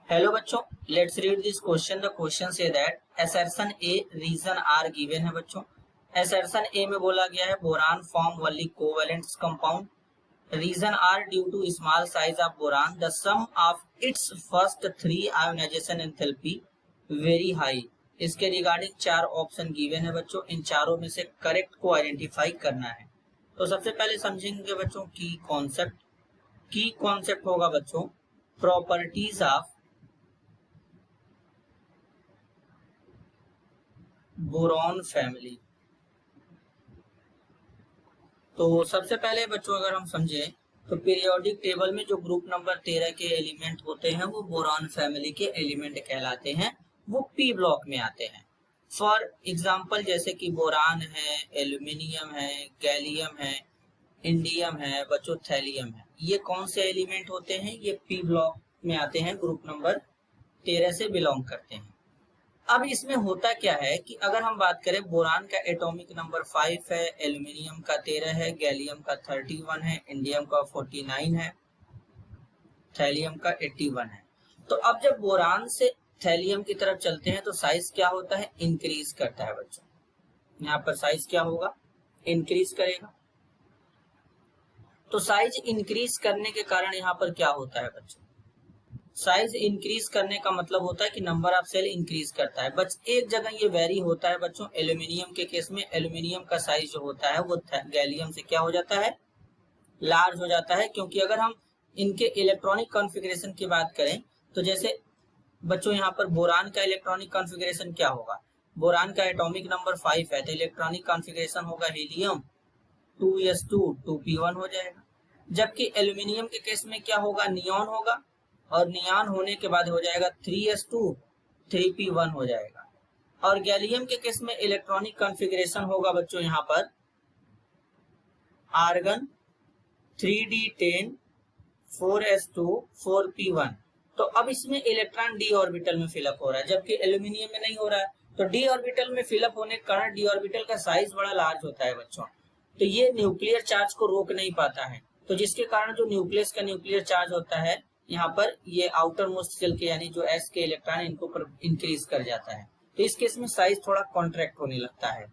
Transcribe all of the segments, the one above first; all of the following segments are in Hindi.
हेलो बच्चों, let's read this question. The question says that assertion A reason are given है बच्चों। assertion A में बोला गया है boron form only covalent compound, reason are due to small size of boron, the sum of its first 3 ionization enthalpy very high. इसके रिगार्डिंग 4 ऑप्शन गिवन है बच्चों। इन चारों में से करेक्ट को आइडेंटिफाई करना है। तो सबसे पहले समझेंगे बच्चों की कॉन्सेप्ट होगा बच्चों प्रॉपर्टीज ऑफ बोरॉन फैमिली। तो सबसे पहले बच्चों अगर हम समझें तो पीरियोडिक टेबल में जो ग्रुप नंबर 13 के एलिमेंट होते हैं वो बोरॉन फैमिली के एलिमेंट कहलाते हैं, वो पी ब्लॉक में आते हैं। फॉर एग्जांपल जैसे कि बोरान है, एल्यूमिनियम है, गैलियम है, इंडियम है बच्चों, थैलियम है। ये कौन से एलिमेंट होते हैं? ये पी ब्लॉक में आते हैं, ग्रुप नंबर 13 से बिलोंग करते हैं। अब इसमें होता क्या है कि अगर हम बात करें बोरान का एटॉमिक नंबर 5 है, एल्यूमिनियम का 13 है, गैलियम का 31 है, इंडियम का 49 है, थैलियम का 81 है। तो अब जब बोरान से थैलियम की तरफ चलते हैं तो साइज क्या होता है? इंक्रीज करता है बच्चों। यहाँ पर साइज क्या होगा? इंक्रीज करेगा। तो साइज इंक्रीज करने के कारण यहाँ पर क्या होता है बच्चों? साइज इंक्रीज करने का मतलब होता है कि नंबर ऑफ सेल इंक्रीज करता है। बस एक जगह ये वेरी होता है बच्चों, एल्यूमिनियम के केस में एल्यूमिनियम का साइज जो होता है वो गैलियम से क्या हो जाता है? लार्ज हो जाता है। क्योंकि अगर हम इनके इलेक्ट्रॉनिक कॉन्फ़िगरेशन की बात करें तो जैसे बच्चों यहाँ पर बोरान का इलेक्ट्रॉनिक कॉन्फ़िगरेशन क्या होगा? बोरान का एटॉमिक नंबर 5 है तो इलेक्ट्रॉनिक कॉन्फ़िगरेशन होगा हीलियम 2s2 2p1 हो जाएगा। जबकि एल्यूमिनियम के केस में क्या होगा? नियॉन होगा और नियॉन होने के बाद हो जाएगा 3s2 3p1 हो जाएगा। और गैलियम के केस में इलेक्ट्रॉनिक कॉन्फ़िगरेशन होगा बच्चों यहाँ पर आर्गन 3d10 4s2 4p1। तो अब इसमें इलेक्ट्रॉन डी ऑर्बिटल में फिलअप हो रहा है, जबकि एल्यूमिनियम में नहीं हो रहा है। तो डी ऑर्बिटल में फिलअप होने के कारण डी ऑर्बिटल का साइज बड़ा लार्ज होता है बच्चों। तो ये न्यूक्लियर चार्ज को रोक नहीं पाता है, तो जिसके कारण जो न्यूक्लियस का न्यूक्लियर चार्ज होता है यहाँ पर ये आउटर मोस्ट शेल के यानी जो एस के इलेक्ट्रॉन इनको इंक्रीज कर जाता है। तो इस केस में साइज थोड़ा कॉन्ट्रैक्ट होने लगता है।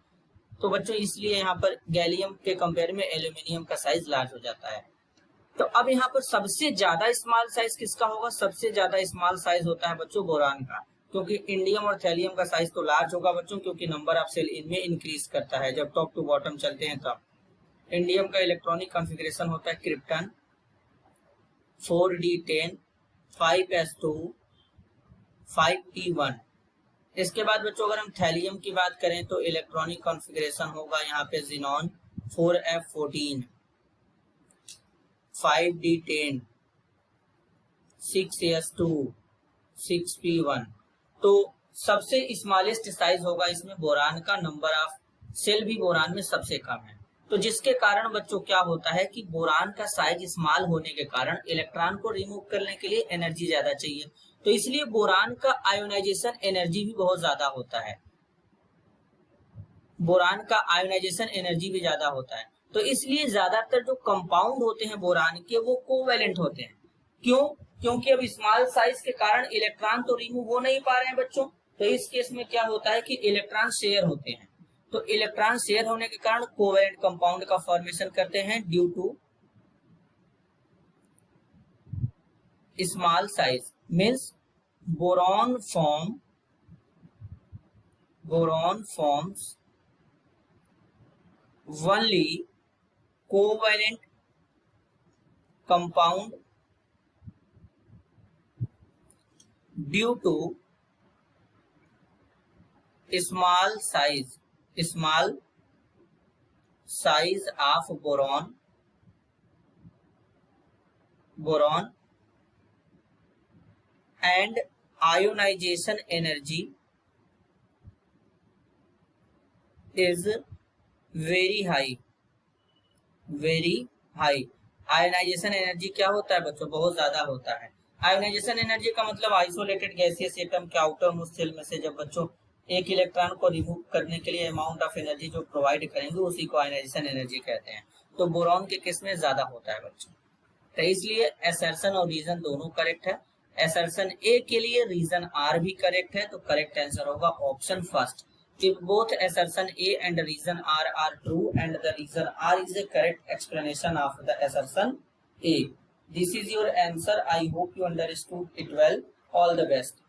तो बच्चों इसलिए यहाँ पर गैलियम के कंपेयर में एल्यूमिनियम का साइज लार्ज हो जाता है। तो अब यहाँ पर सबसे ज्यादा स्मॉल साइज किसका होगा? सबसे ज्यादा स्मॉल साइज होता है बच्चों बोरान का, क्योंकि इंडियम और थैलियम का साइज तो लार्ज होगा बच्चों, क्योंकि नंबर ऑफ सेल इनमें इंक्रीज करता है जब टॉप टू बॉटम चलते हैं तब। इंडियम का इलेक्ट्रॉनिक कॉन्फ़िगरेशन होता है क्रिप्टन 4d10 5s2 5p1। इसके बाद बच्चों अगर हम थैलियम की बात करें तो इलेक्ट्रॉनिक कॉन्फ़िगरेशन होगा यहाँ पे xenon 4f14 5d10 6s2 6p1। तो सबसे स्मॉलेस्ट साइज होगा इसमें बोरान का, नंबर ऑफ सेल भी बोरान में सबसे कम है। तो जिसके कारण बच्चों क्या होता है कि बोरान का साइज स्मॉल होने के कारण इलेक्ट्रॉन को रिमूव करने के लिए एनर्जी ज्यादा चाहिए, तो इसलिए बोरान का आयोनाइजेशन एनर्जी भी बहुत ज्यादा होता है। बोरान का आयोनाइजेशन एनर्जी भी ज्यादा होता है। तो इसलिए ज्यादातर जो कंपाउंड होते हैं बोरान के वो कोवेलेंट होते हैं। क्यों? क्योंकि अब स्मॉल साइज के कारण इलेक्ट्रॉन तो रिमूव हो नहीं पा रहे हैं बच्चों। तो इस केस में क्या होता है कि इलेक्ट्रॉन शेयर होते हैं। तो इलेक्ट्रॉन शेयर होने के कारण कोवेलेंट कंपाउंड का फॉर्मेशन करते हैं due to small size. Means boron forms only covalent compound due to small size of boron and ionization energy is very high. Ionization energy क्या होता है बच्चों? बहुत ज्यादा होता है। आयोनाइजेशन एनर्जी का मतलब आइसोलेटेड गैसियस एटम के आउटर मोस्ट शेल में से जब बच्चों एक इलेक्ट्रॉन को रिमूव करने के लिए अमाउंट ऑफ एनर्जी जो प्रोवाइड करेंगे उसी को आयोनाइजेशन एनर्जी कहते हैं। तो बोरॉन के केस में ज्यादा होता है बच्चों। तो इसलिए असर्शन और रीजन दोनों करेक्ट है। असर्शन ए के लिए रीजन आर भी करेक्ट है, तो करेक्ट आंसर होगा option first. If both assertion A and reason R are true and the reason R is a correct explanation of the assertion A. This is your answer. I hope you understood it well. All the best.